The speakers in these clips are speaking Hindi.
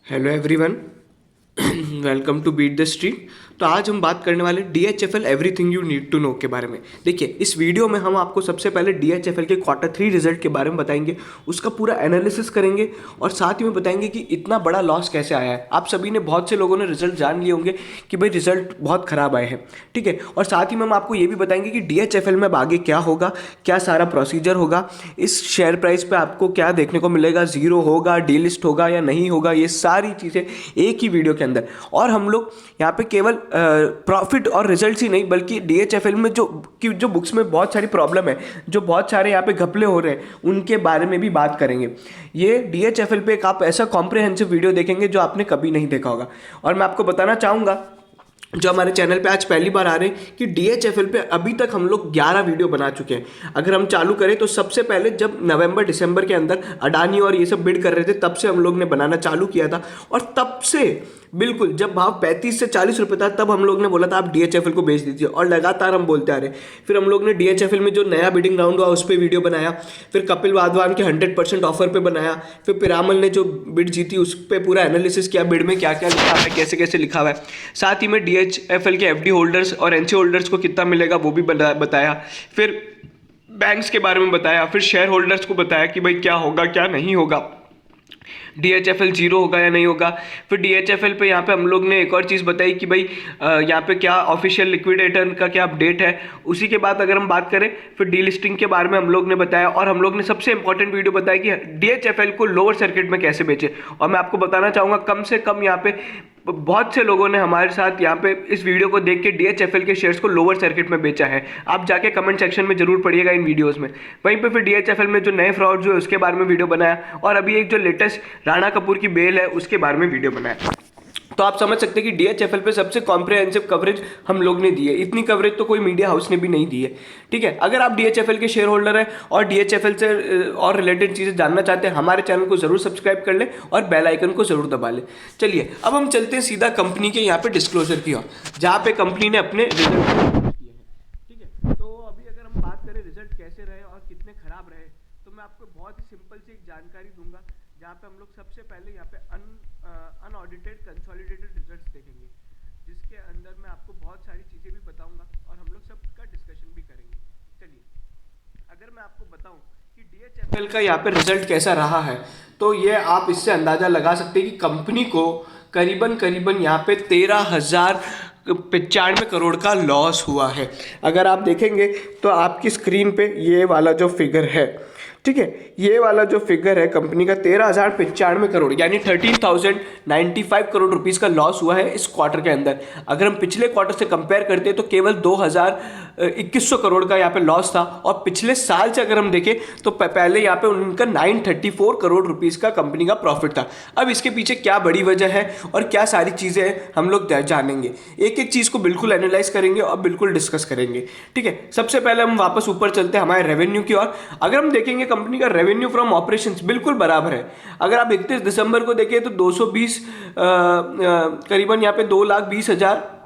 Hello everyone, welcome to beat the street. तो आज हम बात करने वाले DHFL everything you need to know के बारे में। देखिए, इस वीडियो में हम आपको सबसे पहले DHFL के Q3 रिजल्ट के बारे में बताएंगे, उसका पूरा एनालिसिस करेंगे और साथ ही में बताएंगे कि इतना बड़ा लॉस कैसे आया है। आप सभी ने, बहुत से लोगों ने रिजल्ट जान लिए होंगे कि भाई रिजल्ट बहुत ख़राब आए हैं, ठीक है। और साथ ही में हम आपको ये भी बताएंगे कि DHFL में अब आगे क्या होगा, क्या सारा प्रोसीजर होगा, इस शेयर प्राइस पर आपको क्या देखने को मिलेगा, ज़ीरो होगा, डीलिस्ट होगा या नहीं होगा, ये सारी चीज़ें एक ही वीडियो के अंदर। और हम लोग यहाँ पे केवल प्रॉफिट और रिजल्ट्स ही नहीं, बल्कि DHFL में जो बुक्स में बहुत सारी प्रॉब्लम है, जो बहुत सारे यहाँ पे घपले हो रहे हैं, उनके बारे में भी बात करेंगे। ये DHFL पे एक आप ऐसा कॉम्प्रिहेंसिव वीडियो देखेंगे जो आपने कभी नहीं देखा होगा। और मैं आपको बताना चाहूँगा, जो हमारे चैनल पे आज पहली बार आ रहे हैं, कि DHFL पे अभी तक हम लोग 11 वीडियो बना चुके हैं। अगर हम चालू करें तो सबसे पहले जब नवंबर दिसंबर के अंदर अडानी और ये सब बिड कर रहे थे, तब से हम लोग ने बनाना चालू किया था। और तब से बिल्कुल जब भाव 35 से 40 रुपये था, तब हम लोग ने बोला था आप DHFL को बेच दीजिए, और लगातार हम बोलते आ रहे। फिर हम लोग ने DHFL में जो नया बिडिंग राउंड हुआ उस पर वीडियो बनाया, फिर कपिल वाधवान के 100% ऑफर पे बनाया, फिर पिरामल ने जो बिड जीती उस पर पूरा एनालिसिस किया, बिड में क्या क्या लिखा हुआ है, कैसे कैसे लिखा हुआ है। साथ ही में DHFL के FD होल्डर्स और NC होल्डर्स को कितना मिलेगा वो भी बताया। फिर बैंक्स के बारे में बताया, फिर शेयर होल्डर्स को बताया कि भाई क्या होगा क्या नहीं होगा, DHFL जीरो होगा या नहीं होगा। फिर DHFL पे यहाँ पे हम लोग ने एक और चीज़ बताई कि भाई यहाँ पे क्या ऑफिशियल लिक्विडेटर का क्या अपडेट है। उसी के बाद अगर हम बात करें, फिर डीलिस्टिंग के बारे में हम लोग ने बताया, और हम लोग ने सबसे इंपॉर्टेंट वीडियो बताया कि DHFL को लोअर सर्किट में कैसे बेचे। और मैं आपको बताना चाहूँगा, कम से कम यहाँ पे बहुत से लोगों ने हमारे साथ यहाँ पे इस वीडियो को देख के DHFL के शेयर्स को लोअर सर्किट में बेचा है। आप जाके कमेंट सेक्शन में जरूर पढ़िएगा इन वीडियोस में। वहीं पे फिर DHFL में जो नए फ्रॉड जो है उसके बारे में वीडियो बनाया, और अभी एक जो लेटेस्ट राणा कपूर की बेल है उसके बारे में वीडियो बनाया। तो आप समझ सकते हैं कि DHFL पे सबसे कॉम्प्रिहेंसिव कवरेज हम लोग ने दी है। इतनी कवरेज तो कोई मीडिया हाउस ने भी नहीं दी है, ठीक है। अगर आप DHFL के शेयर होल्डर हैं और DHFL से और रिलेटेड चीज़ें जानना चाहते हैं, हमारे चैनल को जरूर सब्सक्राइब कर लें और बेल आइकन को जरूर दबा लें। चलिए अब हम चलते हैं सीधा कंपनी के यहाँ पे डिस्क्लोजर की ओर, जहाँ पे कंपनी ने अपने रिजल्ट किए हैं, ठीक है। तो अभी अगर हम बात करें रिजल्ट कैसे रहे और कितने खराब रहे, तो मैं आपको बहुत ही सिंपल सी एक जानकारी दूंगा, जहाँ पे हम लोग सबसे पहले यहाँ पे अनऑडिटेड कंसोलिडेटेड रिजल्ट्स देखेंगे, जिसके अंदर मैं आपको बहुत सारी चीज़ें भी बताऊंगा और हम लोग सबका डिस्कशन भी करेंगे। चलिए, अगर मैं आपको बताऊं कि DHFL का यहाँ पे रिजल्ट कैसा रहा है, तो ये आप इससे अंदाज़ा लगा सकते हैं कि कंपनी को करीबन यहाँ पे 13,095 करोड़ का लॉस हुआ है। अगर आप देखेंगे तो आपकी स्क्रीन पे ये वाला जो फिगर है, ठीक है, ये वाला जो फिगर है कंपनी का 13,095 करोड़ यानी 13,095 करोड़ रुपीस का लॉस हुआ है इस क्वार्टर के अंदर। अगर हम पिछले क्वार्टर से कंपेयर करते हैं तो केवल 2,2100 करोड़ का यहाँ पे लॉस था, और पिछले साल से अगर हम देखें तो पहले यहाँ पे उनका 934 करोड़ रुपीस का कंपनी का प्रॉफिट था। अब इसके पीछे क्या बड़ी वजह है और क्या सारी चीज़ें हैं हम लोग जानेंगे, एक एक चीज़ को बिल्कुल एनालाइज करेंगे और बिल्कुल डिस्कस करेंगे, ठीक है। सबसे पहले हम वापस ऊपर चलते हैं हमारे रेवेन्यू की ओर। अगर हम देखेंगे कंपनी का रेवेन्यू फ्रॉम ऑपरेशंस बिल्कुल बराबर है। अगर आप 31 दिसंबर को देखें तो 220 करीबन यहाँ पे 2,20,000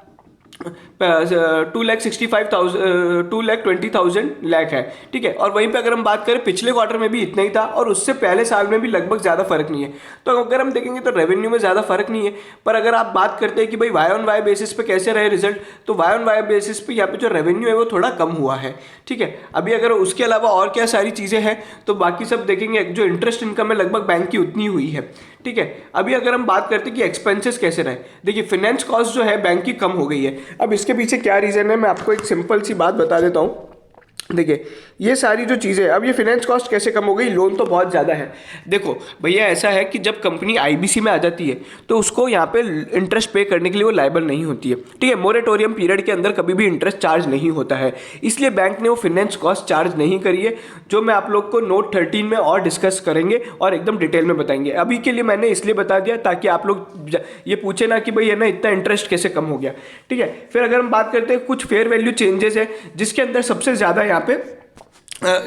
2,20,000 लाख है, ठीक है। और वहीं पे अगर हम बात करें पिछले क्वार्टर में भी इतना ही था, और उससे पहले साल में भी लगभग ज़्यादा फर्क नहीं है। तो अगर हम देखेंगे तो रेवेन्यू में ज़्यादा फर्क नहीं है। पर अगर आप बात करते हैं कि भाई वाई ऑन वाई बेसिस पे कैसे रहे रिजल्ट, तो वाई ऑन वाई बेसिस पे यहाँ पे जो रेवेन्यू है वो थोड़ा कम हुआ है, ठीक है। अभी अगर उसके अलावा और क्या सारी चीज़ें हैं तो बाकी सब देखेंगे, जो इंटरेस्ट इनकम है लगभग बैंक की उतनी हुई है, ठीक है। अभी अगर हम बात करते हैं कि एक्सपेंसेस कैसे रहे, देखिए फाइनेंस कॉस्ट जो है बैंक की कम हो गई है। अब इसके पीछे क्या रीज़न है, मैं आपको एक सिंपल सी बात बता देता हूँ। देखिए ये सारी जो चीज़ें, अब ये फाइनेंस कॉस्ट कैसे कम हो गई, लोन तो बहुत ज़्यादा है। देखो भैया, ऐसा है कि जब कंपनी IBC में आ जाती है तो उसको यहाँ पे इंटरेस्ट पे करने के लिए वो लायबल नहीं होती है, ठीक है। मोरेटोरियम पीरियड के अंदर कभी भी इंटरेस्ट चार्ज नहीं होता है, इसलिए बैंक ने वो फाइनेंस कॉस्ट चार्ज नहीं करी है, जो मैं आप लोग को नोट 13 में और डिस्कस करेंगे और एकदम डिटेल में बताएंगे। अभी के लिए मैंने इसलिए बता दिया ताकि आप लोग ये पूछे ना कि भाई है ना इतना इंटरेस्ट कैसे कम हो गया, ठीक है। फिर अगर हम बात करते हैं कुछ फेयर वैल्यू चेंजेस है, जिसके अंदर सबसे ज़्यादा यहाँ पे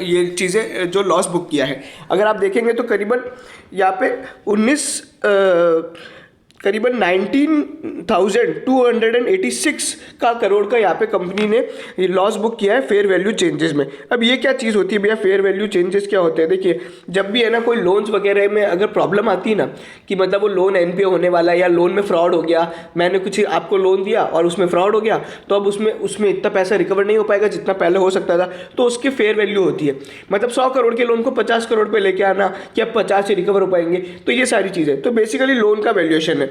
ये चीज़ें जो लॉस बुक किया है, अगर आप देखेंगे तो करीबन यहाँ पे 19 करीबन 19,286 का करोड़ का यहाँ पे कंपनी ने लॉस बुक किया है फेयर वैल्यू चेंजेस में। अब ये क्या चीज़ होती है भैया, फेयर वैल्यू चेंजेस क्या होते हैं? देखिए, जब भी है ना कोई लोन्स वगैरह में अगर प्रॉब्लम आती है ना कि मतलब वो लोन एनपीए होने वाला है या लोन में फ्रॉड हो गया, मैंने कुछ आपको लोन दिया और उसमें फ्रॉड हो गया, तो अब उसमें इतना पैसा रिकवर नहीं हो पाएगा जितना पहले हो सकता था, तो उसकी फेयर वैल्यू होती है। मतलब 100 करोड़ के लोन को 50 करोड़ पे लेके आना कि अब 50 से रिकवर हो पाएंगे, तो ये सारी चीज़ें तो बेसिकली लोन का वैल्यूएशन है।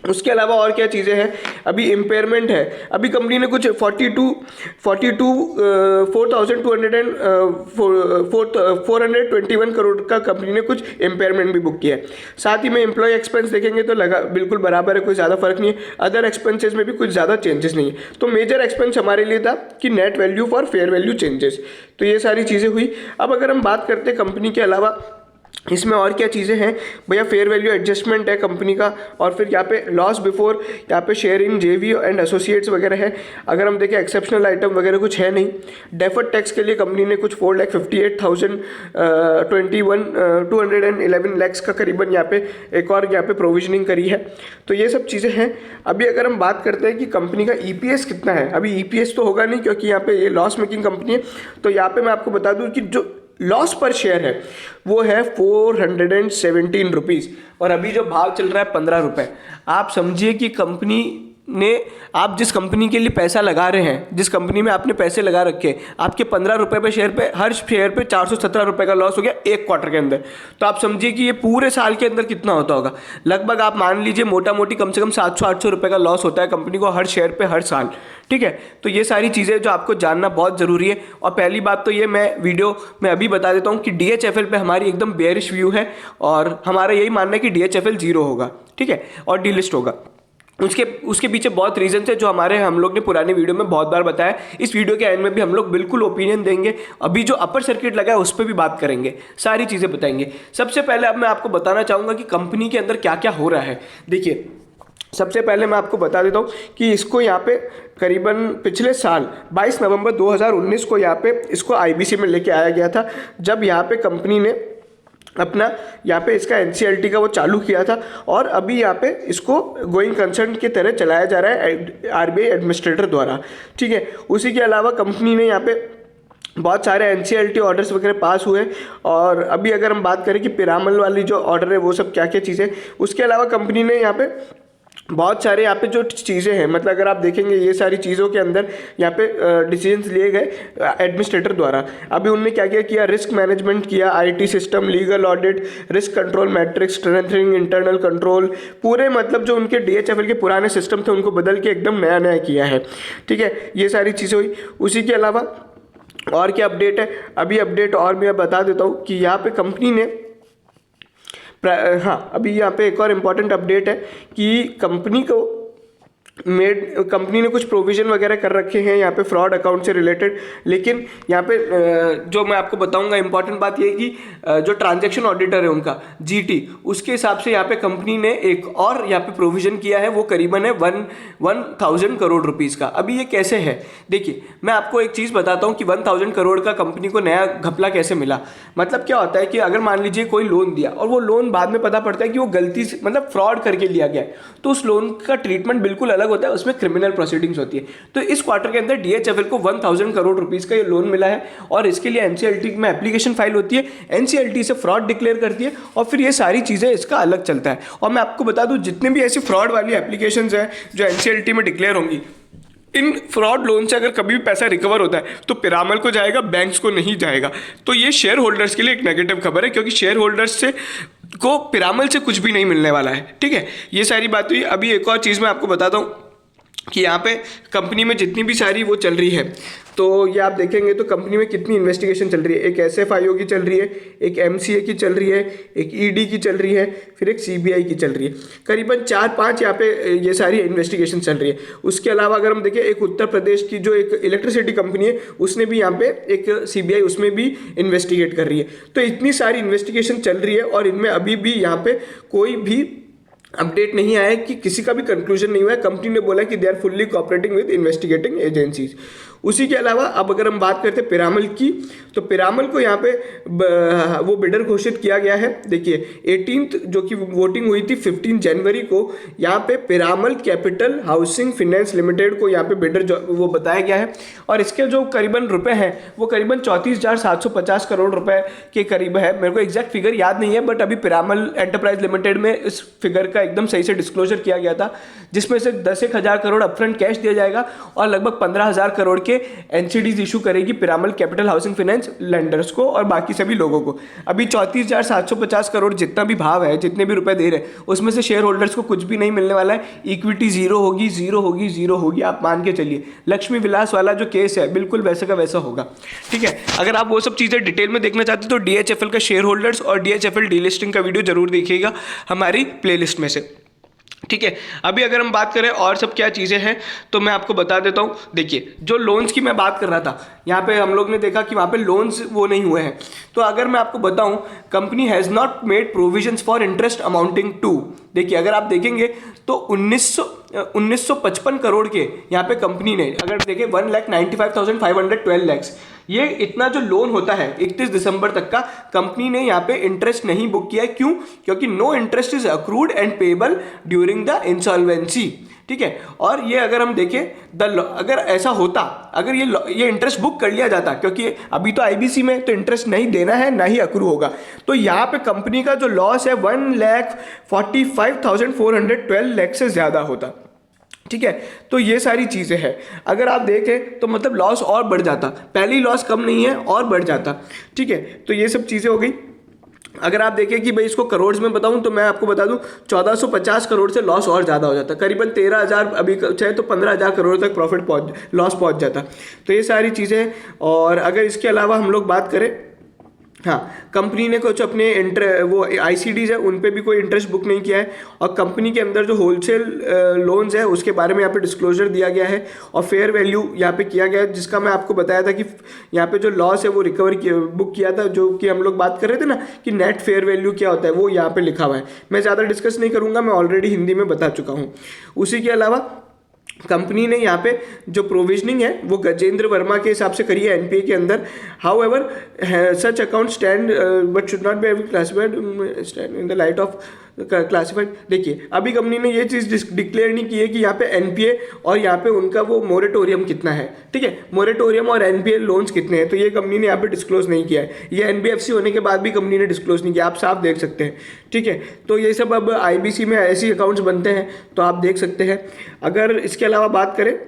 उसके अलावा और क्या चीज़ें हैं? अभी इम्पेयरमेंट है। अभी कंपनी ने कुछ 421 करोड़ का कंपनी ने कुछ इम्पेयरमेंट भी बुक किया है। साथ ही में एम्प्लॉय एक्सपेंस देखेंगे तो लगा बिल्कुल बराबर है, कोई ज़्यादा फर्क नहीं है। अदर एक्सपेंसेस में भी कुछ ज़्यादा चेंजेस नहीं है। तो मेजर एक्सपेंस हमारे लिए था कि net value for fair value changes. तो ये सारी चीज़ें हुई। अब अगर हम बात करते हैं कंपनी के अलावा इसमें और क्या चीज़ें हैं भैया, फेयर वैल्यू एडजस्टमेंट है कंपनी का, और फिर यहाँ पे लॉस बिफोर, यहाँ पे शेयर इन जेवी एंड एसोसिएट्स वगैरह है। अगर हम देखें एक्सेप्शनल आइटम वगैरह कुछ है नहीं। डेफर्ड टैक्स के लिए कंपनी ने कुछ 4,58,211 लैक्स का करीबन यहाँ पे एक और यहाँ पे प्रोविजनिंग करी है। तो ये सब चीज़ें हैं। अभी अगर हम बात करते हैं कि कंपनी का ईपीएस कितना है, अभी ईपीएस तो होगा नहीं क्योंकि यहाँ पे ये लॉस मेकिंग कंपनी है। तो यहाँ पे मैं आपको बता दूँ कि जो लॉस पर शेयर है वो है 417 रुपीज़, और अभी जो भाव चल रहा है 15 रुपये। आप समझिए कि कंपनी ने, आप जिस कंपनी के लिए पैसा लगा रहे हैं, जिस कंपनी में आपने पैसे लगा रखे, आपके 15 रुपये पे शेयर पे, हर शेयर पे 417 रुपये का लॉस हो गया एक क्वार्टर के अंदर। तो आप समझिए कि ये पूरे साल के अंदर कितना होता होगा। लगभग आप मान लीजिए मोटा मोटी कम से कम 700-800 रुपये का लॉस होता है कंपनी को हर शेयर पे हर साल। ठीक है, तो ये सारी चीज़ें जो आपको जानना बहुत ज़रूरी है। और पहली बात तो ये मैं वीडियो में अभी बता देता हूँ कि DHFL पे हमारी एकदम बेयरिश व्यू है, और हमारा यही मानना है कि DHFL 0 होगा, ठीक है, और डीलिस्ट होगा। उसके पीछे बहुत रीजन है जो हम लोग ने पुराने वीडियो में बहुत बार बताया। इस वीडियो के एंड में भी हम लोग बिल्कुल ओपिनियन देंगे। अभी जो अपर सर्किट लगा है उस पर भी बात करेंगे, सारी चीज़ें बताएंगे। सबसे पहले अब मैं आपको बताना चाहूँगा कि कंपनी के अंदर क्या क्या हो रहा है। देखिए, सबसे पहले मैं आपको बता देता हूँ कि इसको यहाँ पे करीबन पिछले साल 22 नवंबर 2019 को यहाँ पे इसको IBC में लेके आया गया था, जब यहाँ पे कंपनी ने अपना यहाँ पे इसका NCLT का वो चालू किया था, और अभी यहाँ पे इसको गोइंग कंसर्न की तरह चलाया जा रहा है RBI एडमिनिस्ट्रेटर द्वारा। ठीक है, उसी के अलावा कंपनी ने यहाँ पे बहुत सारे NCLT ऑर्डर्स वगैरह पास हुए। और अभी अगर हम बात करें कि पिरामल वाली जो ऑर्डर है वो सब क्या क्या चीज़ें, उसके अलावा कंपनी ने यहाँ पे बहुत सारे यहाँ पे जो चीज़ें हैं, मतलब अगर आप देखेंगे ये सारी चीज़ों के अंदर यहाँ पे डिसीजंस लिए गए एडमिनिस्ट्रेटर द्वारा। अभी उनने क्या क्या किया, रिस्क मैनेजमेंट किया, IT system, legal audit, risk control matrix, strengthening internal control, पूरे मतलब जो उनके DHFL के पुराने सिस्टम थे उनको बदल के एकदम नया नया किया है। ठीक है, ये सारी चीज़ें हुई। उसी के अलावा और क्या अपडेट है, अभी अपडेट और मैं बता देता हूँ कि यहाँ पे कंपनी ने हाँ, अभी यहाँ पे एक और इम्पॉर्टेंट अपडेट है कि कंपनी ने कुछ प्रोविज़न वगैरह कर रखे हैं यहाँ पे फ्रॉड अकाउंट से रिलेटेड। लेकिन यहाँ पे जो मैं आपको बताऊंगा इम्पॉर्टेंट बात ये है कि जो ट्रांजैक्शन ऑडिटर है उनका GT, उसके हिसाब से यहाँ पे कंपनी ने एक और यहाँ पे प्रोविज़न किया है, वो करीबन है 1,000 करोड़ रुपीज़ का। अभी ये कैसे है, देखिए मैं आपको एक चीज़ बताता हूँ कि 1,000 करोड़ का कंपनी को नया घपला कैसे मिला। मतलब क्या होता है कि अगर मान लीजिए कोई लोन दिया और वो लोन बाद में पता पड़ता है कि वो गलती से मतलब फ्रॉड करके लिया गया है, तो उस लोन का ट्रीटमेंट बिल्कुल अलग होता है, उसमें क्रिमिनल प्रोसीडिंग्स होती है। तो इस क्वार्टर के अंदर DHFL को 1,000 करोड़ रुपीस का ये लोन मिला है, और इसके लिए NCLT में एप्लीकेशन फाइल होती है, NCLT से फ्रॉड डिक्लेयर करती है, और फिर ये सारी चीज़ें इसका अलग चलता है। और मैं आपको बता दूं, जितने भी ऐसी फ्रॉड वाली एप्लीकेशंस हैं जो NCLT में डिक्लेयर होंगी, इन फ्रॉड लोन से अगर कभी भी पैसा रिकवर होता है तो पिरामल को जाएगा, बैंक्स को नहीं जाएगा। तो ये शेयर होल्डर्स के लिए एक नेगेटिव खबर है, क्योंकि शेयर होल्डर्स से को पिरामल से कुछ भी नहीं मिलने वाला है। ठीक है, ये सारी बात हुई। अभी एक और चीज़ मैं आपको बताता हूँ कि यहाँ पे कंपनी में जितनी भी सारी वो चल रही है, तो ये आप देखेंगे तो कंपनी में कितनी इन्वेस्टिगेशन चल रही है। एक SFIO की चल रही है, एक MCA की चल रही है, एक ED की चल रही है, फिर एक CBI की चल रही है। करीबन 4-5 यहाँ पे ये सारी इन्वेस्टिगेशन चल रही है। उसके अलावा अगर हम देखें, एक उत्तर प्रदेश की जो एक इलेक्ट्रिसिटी कंपनी है, उसने भी यहाँ पे एक CBI उसमें भी इन्वेस्टिगेट कर रही है। तो इतनी सारी इन्वेस्टिगेशन चल रही है, और इनमें अभी भी यहाँ पे कोई भी अपडेट नहीं आया है कि किसी का भी कंक्लूजन नहीं हुआ है। कंपनी ने बोला कि they are fully cooperating with investigating agencies. उसी के अलावा अब अगर हम बात करते हैं पिरामल की, तो पिरामल को यहाँ पे वो बिडर घोषित किया गया है। देखिए 18 जो कि वोटिंग हुई थी 15 जनवरी को, यहाँ पे Piramal capital housing finance limited को यहाँ पे बिडर वो बताया गया है। और इसके जो करीबन रुपए हैं वो करीबन 34,750 करोड़ रुपए के करीब है। मेरे को एग्जैक्ट फिगर याद नहीं है, बट अभी पिरामल एंटरप्राइज लिमिटेड में इस फिगर का एकदम सही से डिस्क्लोजर किया गया था, जिसमें से 10,000 करोड़ अपफ्रंट कैश दिया जाएगा और लगभग 15,000 करोड़ के एनसीडीज इशू करेगी Piramal capital housing finance lenders को और बाकी सभी लोगों को। अभी 34,750 करोड़ जितना भी भाव है, जितने भी रुपए दे रहे हैं, उसमें से शेयर होल्डर्स को कुछ भी नहीं मिलने वाला है। इक्विटी जीरो होगी, जीरो होगी, जीरो होगी, आप मान के चलिए। लक्ष्मी विलास वाला जो केस है बिल्कुल वैसा का वैसा होगा। ठीक है, अगर आप वो सब चीज़ें डिटेल में देखना चाहते हो तो DHFL का शेयर होल्डर्स और DHFL डीलिस्टिंग का वीडियो जरूर देखिएगा हमारी प्लेलिस्ट में से। ठीक है, अभी अगर हम बात करें और सब क्या चीज़ें हैं तो मैं आपको बता देता हूँ। देखिए जो लोन्स की मैं बात कर रहा था, यहाँ पे हम लोग ने देखा कि वहाँ पे लोन्स वो नहीं हुए हैं। तो अगर मैं आपको बताऊँ, company has not made provisions for interest amounting to, देखिए अगर आप देखेंगे तो 1955 करोड़ के यहाँ पे कंपनी ने, अगर देखें 1,95,512 लैक्स, ये इतना जो लोन होता है 31 दिसंबर तक का, कंपनी ने यहाँ पे इंटरेस्ट नहीं बुक किया है। क्यों? क्योंकि no interest is accrued and payable during the insolvency. ठीक है, और ये अगर हम देखें अगर ऐसा होता, अगर ये इंटरेस्ट बुक कर लिया जाता, क्योंकि अभी तो आईबीसी में तो इंटरेस्ट नहीं देना है, ना ही अक्रू होगा, तो यहाँ पे कंपनी का जो लॉस है 1,45,412 लाख से ज़्यादा होता। ठीक है, तो ये सारी चीज़ें हैं। अगर आप देखें तो मतलब लॉस और बढ़ जाता, पहले ही लॉस कम नहीं है और बढ़ जाता। ठीक है, तो ये सब चीज़ें हो गई। अगर आप देखें कि भाई इसको करोड़ में बताऊं तो मैं आपको बता दूं 1450 करोड़ से लॉस और ज़्यादा हो जाता, करीबन 13,000, अभी चाहे तो 15,000 करोड़ तक लॉस पहुंच जाता। तो ये सारी चीज़ें। और अगर इसके अलावा हम लोग बात करें, हाँ, कंपनी ने कुछ अपने वो आईसीडीज है उन पे भी कोई इंटरेस्ट बुक नहीं किया है। और कंपनी के अंदर जो होलसेल लोन्स है उसके बारे में यहाँ पे डिस्क्लोजर दिया गया है और फेयर वैल्यू यहाँ पे किया गया है, जिसका मैं आपको बताया था कि यहाँ पे जो लॉस है वो बुक किया था, जो कि हम लोग बात कर रहे थे ना कि नेट फेयर वैल्यू क्या होता है, वो यहाँ पे लिखा हुआ है। मैं ज़्यादा डिस्कस नहीं करूँगा, मैं ऑलरेडी हिंदी में बता चुका हूँ। उसी के अलावा कंपनी ने यहाँ पे जो प्रोविजनिंग है वो गजेंद्र वर्मा के हिसाब से करी है एनपीए के अंदर। How ever such account stand but should not be classified in the light of classified. देखिए अभी कंपनी ने ये चीज़ डिक्लेयर नहीं की है कि यहाँ पे एनपीए और यहाँ पे उनका वो मोरेटोरियम कितना है। ठीक है, मोरेटोरियम और एनपीए लोन्स कितने हैं, तो ये कंपनी ने यहाँ पे डिस्क्लोज नहीं किया है। ये एनबीएफसी होने के बाद भी कंपनी ने डिस्क्लोज नहीं किया, आप साफ देख सकते हैं। ठीक है, तो ये सब अब आईबीसी में ऐसे अकाउंट्स बनते हैं, तो आप देख सकते हैं। अगर इसके अलावा बात करें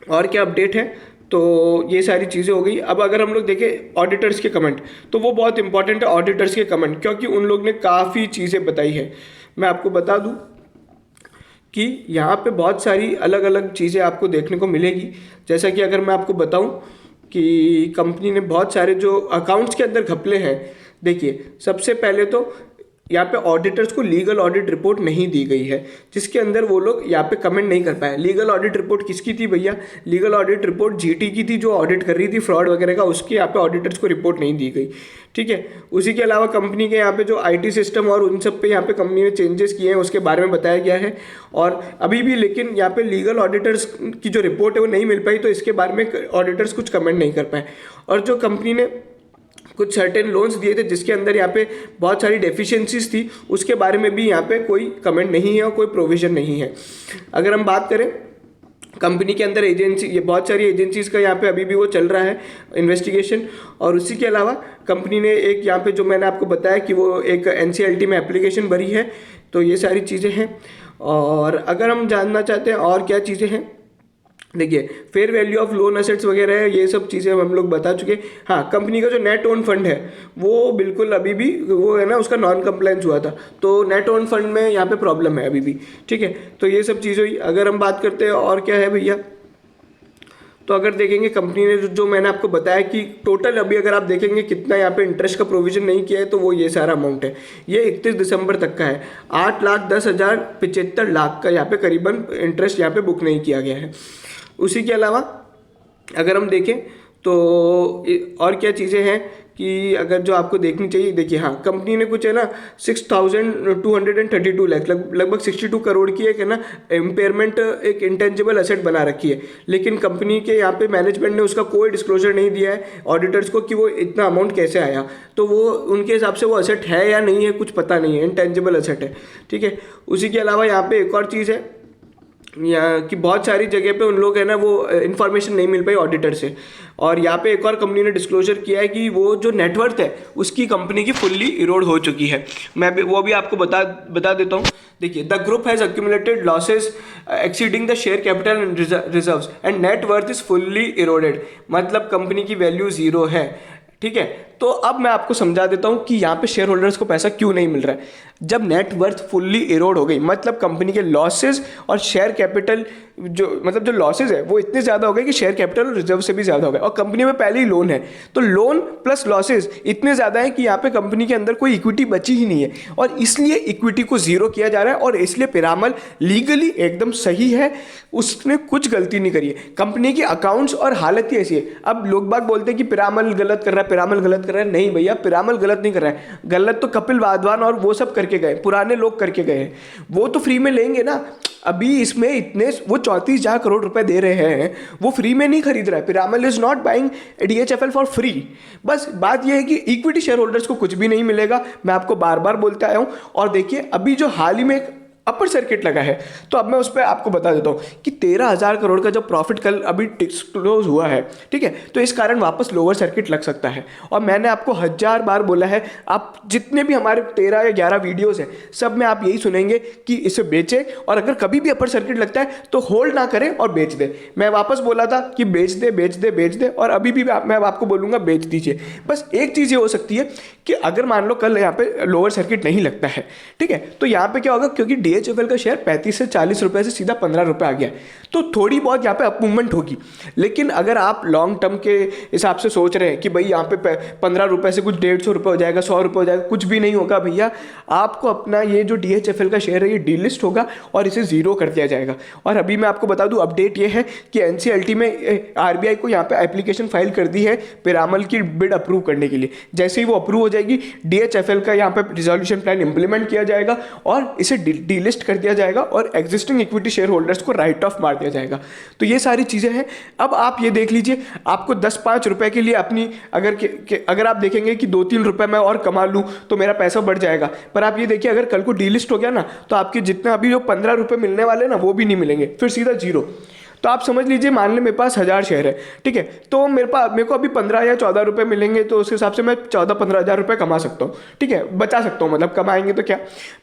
और क्या अपडेट है, तो ये सारी चीज़ें हो गई। अब अगर हम लोग देखें ऑडिटर्स के कमेंट, तो वो बहुत इंपॉर्टेंट है ऑडिटर्स के कमेंट, क्योंकि उन लोग ने काफ़ी चीज़ें बताई है। मैं आपको बता दूं कि यहाँ पे बहुत सारी अलग अलग चीज़ें आपको देखने को मिलेगी। जैसा कि अगर मैं आपको बताऊं कि कंपनी ने बहुत सारे जो अकाउंट्स के अंदर घपले हैं, देखिए सबसे पहले तो यहाँ पे ऑडिटर्स को लीगल ऑडिट रिपोर्ट नहीं दी गई है, जिसके अंदर वो लोग यहाँ पे कमेंट नहीं कर पाए। लीगल ऑडिट रिपोर्ट किसकी थी भैया? लीगल ऑडिट रिपोर्ट जीटी की थी, जो ऑडिट कर रही थी फ्रॉड वगैरह का, उसकी यहाँ पे ऑडिटर्स को रिपोर्ट नहीं दी गई। ठीक है, उसी के अलावा कंपनी के यहाँ पे जो आईटी सिस्टम और उन सब पे यहाँ पे कंपनी ने चेंजेस किए हैं उसके बारे में बताया गया है। और अभी भी लेकिन यहाँ पे लीगल ऑडिटर्स की जो रिपोर्ट है वो नहीं मिल पाई, तो इसके बारे में ऑडिटर्स कुछ कमेंट नहीं कर पाए। और जो कंपनी ने कुछ सर्टेन लोन्स दिए थे जिसके अंदर यहाँ पे बहुत सारी डेफिशिएंसीज थी, उसके बारे में भी यहाँ पे कोई कमेंट नहीं है और कोई प्रोविज़न नहीं है। अगर हम बात करें कंपनी के अंदर एजेंसी, ये बहुत सारी एजेंसीज़ का यहाँ पे अभी भी वो चल रहा है इन्वेस्टिगेशन। और उसी के अलावा कंपनी ने एक यहाँ पे जो मैंने आपको बताया कि वो एक एनसीएलटी में एप्लीकेशन भरी है, तो ये सारी चीज़ें हैं। और अगर हम जानना चाहते हैं और क्या चीज़ें हैं, देखिए fair value of loan assets वगैरह है, ये सब चीज़ें हम लोग बता चुके। हाँ, कंपनी का जो नेट ओन फंड है वो बिल्कुल अभी भी वो है ना, उसका नॉन कंप्लायंस हुआ था, तो नेट ओन फंड में यहाँ पे प्रॉब्लम है अभी भी। ठीक है, तो ये सब चीज़ें हुई। अगर हम बात करते हैं और क्या है भैया, तो अगर देखेंगे कंपनी ने जो मैंने आपको बताया कि टोटल अभी अगर आप देखेंगे कितना यहाँ पे इंटरेस्ट का प्रोविजन नहीं किया है, तो वो ये सारा अमाउंट है। ये 31 दिसंबर तक का है। 8,10,075 लाख का यहाँ पे करीबन इंटरेस्ट यहाँ पे बुक नहीं किया गया है। उसी के अलावा अगर हम देखें तो और क्या चीज़ें हैं कि अगर जो आपको देखनी चाहिए, देखिए हाँ, कंपनी ने कुछ है ना 6,232 लाख लगभग 62 करोड़ की एक है ना इम्पेयरमेंट एक इंटेंजिबल एसेट बना रखी है। लेकिन कंपनी के यहाँ पे मैनेजमेंट ने उसका कोई डिस्क्लोजर नहीं दिया है ऑडिटर्स को कि वो इतना अमाउंट कैसे आया। तो वो उनके हिसाब से वो एसेट है या नहीं है कुछ पता नहीं है, इंटेंजिबल एसेट है, ठीक है। उसी के अलावा यहाँ पे एक और चीज़ है यहाँ कि बहुत सारी जगह पे उन लोग है ना वो इन्फॉर्मेशन नहीं मिल पाई ऑडिटर से। और यहाँ पे एक और कंपनी ने डिस्क्लोजर किया है कि वो जो नेटवर्थ है उसकी कंपनी की फुल्ली इरोड हो चुकी है। मैं भी वो भी आपको बता देता हूँ। देखिए, the group has accumulated losses exceeding the share capital and reserves and net worth is fully eroded, मतलब कंपनी की वैल्यू जीरो है, ठीक है। तो अब मैं आपको समझा देता हूं कि यहाँ पे शेयर होल्डर्स को पैसा क्यों नहीं मिल रहा है। जब नेट वर्थ फुल्ली इरोड हो गई, मतलब कंपनी के लॉसेज और शेयर कैपिटल जो लॉसेज है वो इतने ज़्यादा हो गए कि शेयर कैपिटल और रिजर्व से भी ज़्यादा हो गए, और कंपनी में पहले ही लोन है, तो लोन प्लस लॉसेज इतने ज़्यादा है कि यहाँ पे कंपनी के अंदर कोई इक्विटी बची ही नहीं है, और इसलिए इक्विटी को जीरो किया जा रहा है। और इसलिए पिरामल लीगली एकदम सही है, उसने कुछ गलती नहीं करी है। कंपनी की अकाउंट्स और हालत ही ऐसी है। अब लोग बाग बोलते हैं कि पिरामल गलत कर रहा है, पिरामल गलत कर रहा है। नहीं भैया, पिरामल गलत नहीं कर रहा है, गलत तो कपिल वाधवान और वो सब करके गए, पुराने लोग करके गए हैं, वो तो फ्री में लेंगे ना। अभी इसमें इतने वो 34,000 करोड़ रुपए दे रहे हैं, वो फ्री में नहीं खरीद रहा है। Piramal is not buying DHFL for free. बस बात यह है कि इक्विटी शेयर होल्डर्स को कुछ भी नहीं मिलेगा, मैं आपको बार बार बोलते आया हूं। और देखिए, अभी जो हाल ही में एक अपर सर्किट लगा है, तो अब मैं उस पर आपको बता देता हूँ कि 13,000 करोड़ का जो प्रॉफिट कल अभी डिस्क्लोज हुआ है, ठीक है, तो इस कारण वापस लोअर सर्किट लग सकता है। और मैंने आपको 1000 बार बोला है, आप जितने भी हमारे 13 या 11 वीडियोस हैं, सब में आप यही सुनेंगे कि इसे बेचें, और अगर कभी भी अपर सर्किट लगता है तो होल्ड ना करें और बेच दें। मैं वापस बोला था कि बेच दे, और अभी भी मैं आपको बोलूँगा बेच दीजिए। बस एक चीज़ ये हो सकती है कि अगर मान लो कल यहाँ पे लोअर सर्किट नहीं लगता है, ठीक है, तो यहाँ पे क्या होगा, क्योंकि DHFL का शेयर 35 से 40 रुपए से सीधा 15 रुपए आ गया, तो थोड़ी बहुत यहाँ पे अप मूवमेंट होगी। लेकिन अगर आप लॉन्ग टर्म के हिसाब से सोच रहे हैं कि भाई यहाँ पे 15 रुपए से कुछ 150 रुपये हो जाएगा, 100 रुपये हो जाएगा, कुछ भी नहीं होगा भैया। आपको अपना ये जो DHFL का शेयर है ये डीलिस्ट होगा और इसे जीरो कर दिया जाएगा। और अभी मैं आपको बता दूं, अपडेट ये है कि NCLT में RBI को यहाँ पे एप्लीकेशन फाइल कर दी है पिरामल की बिड अप्रूव करने के लिए। जैसे ही वो अप्रूव हो जाएगी, DHFL का यहाँ पे रिजोल्यूशन प्लान इंप्लीमेंट किया जाएगा और इसे डीलिस्ट कर दिया जाएगा और एग्जिस्टिंग इक्विटी शेयर होल्डर्स को राइट ऑफ मार दिया जाएगा। तो ये सारी चीज़ें हैं। अब आप ये देख लीजिए, आपको 10-5 रुपए के लिए अपनी अगर आप देखेंगे कि 2-3 रुपए मैं और कमा लूँ तो मेरा पैसा बढ़ जाएगा, पर आप ये देखिए, अगर कल को डीलिस्ट हो गया ना, तो आपके जितने अभी जो 15 रुपए मिलने वाले ना, वो भी नहीं मिलेंगे, फिर सीधा जीरो। तो आप समझ लीजिए, मान लें मेरे पास 1000 शेयर है, ठीक है, तो मेरे को अभी 15 या 14 रुपए मिलेंगे, तो उस हिसाब से मैं 14-15 हज़ार रुपये कमा सकता हूँ, ठीक है, बचा सकता हूँ, मतलब कमाएंगे तो क्या।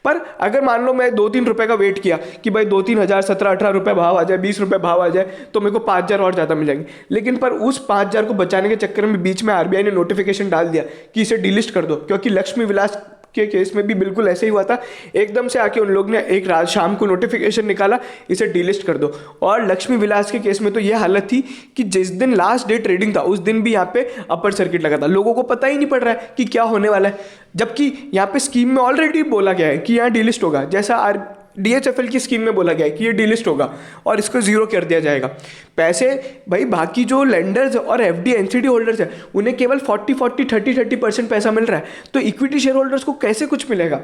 पर अगर मान लो मैं 2-3 रुपए का वेट किया कि भाई 2-3 हज़ार 17-18 रुपये भाव आ जाए, 20 रुपये भाव आ जाए, तो मेरे को 5,000 और ज़्यादा मिल जाएंगे। लेकिन पर उस 5,000 को बचाने के चक्कर में बीच में RBI ने नोटिफिकेशन डाल दिया कि इसे डिलिस्ट कर दो, क्योंकि लक्ष्मी विलास के केस में भी बिल्कुल ऐसे ही हुआ था। एकदम से आके उन लोग ने एक रात शाम को नोटिफिकेशन निकाला, इसे डिलिस्ट कर दो। और लक्ष्मी विलास के केस में तो ये हालत थी कि जिस दिन लास्ट डे ट्रेडिंग था, उस दिन भी यहाँ पे अपर सर्किट लगा था, लोगों को पता ही नहीं पड़ रहा है कि क्या होने वाला है, जबकि यहाँ पे स्कीम में ऑलरेडी बोला गया है कि यहाँ डिलिस्ट होगा। जैसा DHFL की स्कीम में बोला गया है कि ये डिलिस्ट होगा और इसको जीरो कर दिया जाएगा। पैसे भाई बाकी जो लेंडर्स और FD NCD होल्डर्स हैं, उन्हें केवल 30% पैसा मिल रहा है, तो इक्विटी शेयर होल्डर्स को कैसे कुछ मिलेगा।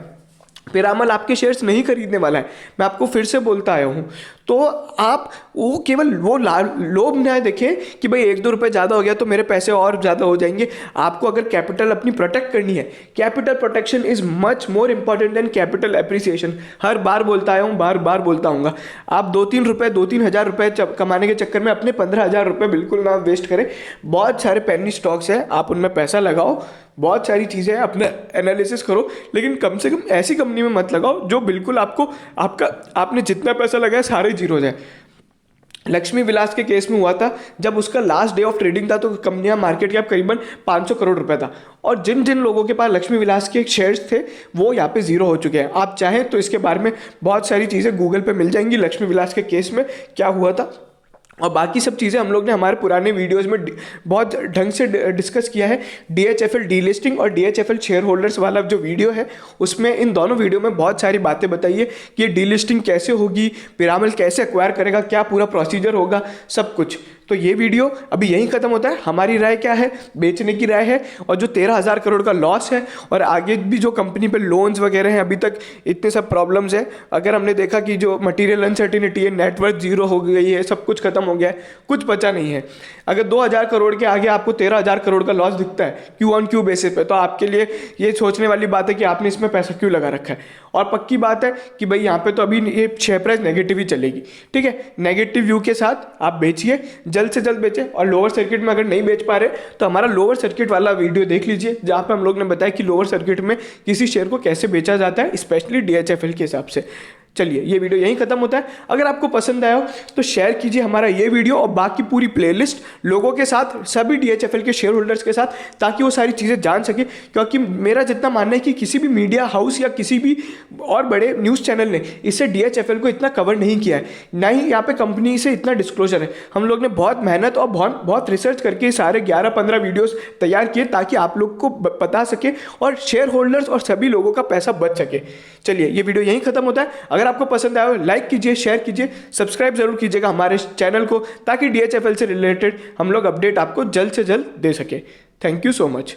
पिरामल आपके शेयर्स नहीं खरीदने वाला है, मैं आपको फिर से बोलता आया हूँ। तो आप वो केवल वो लोभ ना देखें कि भाई 1-2 रुपये ज़्यादा हो गया तो मेरे पैसे और ज़्यादा हो जाएंगे। आपको अगर कैपिटल अपनी प्रोटेक्ट करनी है, capital protection is much more important than capital appreciation. हर बार बोलता आया हूँ, बार बार बोलता हूँगा। आप 2-3 हज़ार रुपये कमाने के चक्कर में अपने 15,000 रुपये बिल्कुल ना वेस्ट करें। बहुत सारे पेनी स्टॉक्स हैं, आप उनमें पैसा लगाओ, बहुत सारी चीज़ें हैं, अपना एनालिसिस करो, लेकिन कम से कम ऐसी कंपनी में मत लगाओ जो बिल्कुल आपने जितना पैसा लगाया सारे जीरो हो जाए। लक्ष्मी विलास के केस में हुआ था, जब उसका लास्ट डे ऑफ ट्रेडिंग था तो कंपनी का मार्केट कैप करीबन 500 करोड़ रुपए था, और जिन जिन लोगों के पास लक्ष्मी विलास के शेयर्स थे वो यहाँ पे जीरो हो चुके हैं। आप चाहें तो इसके बारे में बहुत सारी चीज़ें गूगल पे मिल जाएंगी, लक्ष्मी विलास के केस में क्या हुआ था, और बाकी सब चीज़ें हम लोग ने हमारे पुराने वीडियोस में बहुत ढंग से डिस्कस किया है। DHFL डीलिस्टिंग और DHFL शेयर होल्डर्स वाला जो वीडियो है, उसमें इन दोनों वीडियो में बहुत सारी बातें बताइए कि ये डीलिस्टिंग कैसे होगी, पिरामल कैसे एक्वायर करेगा, क्या पूरा प्रोसीजर होगा, सब कुछ। तो ये वीडियो अभी यहीं खत्म होता है। हमारी राय क्या है, बेचने की राय है, और जो 13,000 करोड़ का लॉस है और आगे भी जो कंपनी पे लोन्स वगैरह हैं, अभी तक इतने सब प्रॉब्लम्स है। अगर हमने देखा कि जो मटेरियल अनसर्टिनिटी है, नेटवर्थ जीरो हो गई है, सब कुछ खत्म हो गया है, कुछ बचा नहीं है। अगर 2,000 करोड़ के आगे आपको 13,000 करोड़ का लॉस दिखता है क्यू ऑन क्यू बेसिस पे, तो आपके लिए ये सोचने वाली बात है कि आपने इसमें पैसा क्यों लगा रखा है। और पक्की बात है कि भाई यहाँ पे तो अभी ये शेयर प्राइस नेगेटिव ही चलेगी, ठीक है। नेगेटिव व्यू के साथ आप बेचिए, जल्द से जल्द बेचें। और लोअर सर्किट में अगर नहीं बेच पा रहे तो हमारा लोअर सर्किट वाला वीडियो देख लीजिए, जहाँ पे हम लोग ने बताया कि लोअर सर्किट में किसी शेयर को कैसे बेचा जाता है, स्पेशली DHFL के हिसाब से। चलिए, ये वीडियो यहीं खत्म होता है। अगर आपको पसंद आया हो तो शेयर कीजिए हमारा ये वीडियो और बाकी पूरी प्लेलिस्ट लोगों के साथ, सभी DHFL के शेयर होल्डर्स के साथ, ताकि वो सारी चीज़ें जान सके। क्योंकि मेरा जितना मानना है कि किसी भी मीडिया हाउस या किसी भी और बड़े न्यूज़ चैनल ने इससे DHFL को इतना कवर नहीं किया है, ना ही यहाँ पे कंपनी से इतना डिस्क्लोजर है। हम लोग ने बहुत मेहनत और बहुत रिसर्च करके सारे 11-15 वीडियोस तैयार किए ताकि आप लोग को बता सके और शेयर होल्डर्स और सभी लोगों का पैसा बच सके। चलिए, ये वीडियो यहीं खत्म होता है। अगर आपको पसंद आया हो लाइक कीजिए, शेयर कीजिए, सब्सक्राइब जरूर कीजिएगा हमारे चैनल को, ताकि DHFL से रिलेटेड हम लोग अपडेट आपको जल्द से जल्द दे सके। Thank you so much.